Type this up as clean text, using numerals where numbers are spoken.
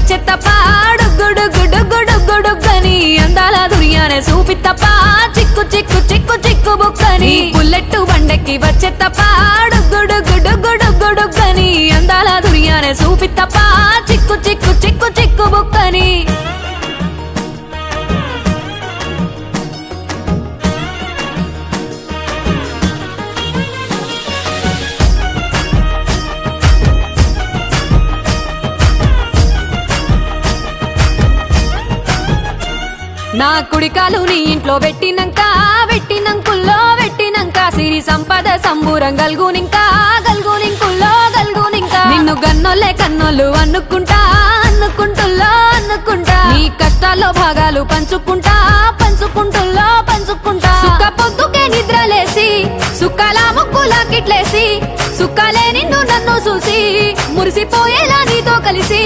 వచ్చే తప్ప డుగ్గుడుగ్గుడుగ్గుడుగ్గుడుగ్గని అందాల దుర్యానే చూపి తప్ప చిక్కు చిక్కు చిక్కు చిక్కు బుక్కని బుల్లెట్టు బండెక్కి వచ్చే తప్ప డుగ్గుడుగ్గుడుగ్గుడుగ్గుడుగ్గని అందాల దుర్యానే చూపి తప్ప చిక్కు చిక్కు చిక్కు చిక్కు బుక్కని నా కుడికాలు నీ ఇంట్లో పెట్టినంకుల్లో పెట్టినంక సిరి సంపద సంబూరం గల్గునింకా నిన్ను గన్నోళ్ళే కన్నోళ్ళు అనుకుంటా నీ కష్టాల్లో భాగాలు పంచుకుంటా సుక్క పొద్దుకే నిద్రలేసి సుక్కల ముక్కులా కిట్లేసి సుక్కలే నిన్ను నన్ను చూసి మురిసిపోయేలా నీతో కలిసి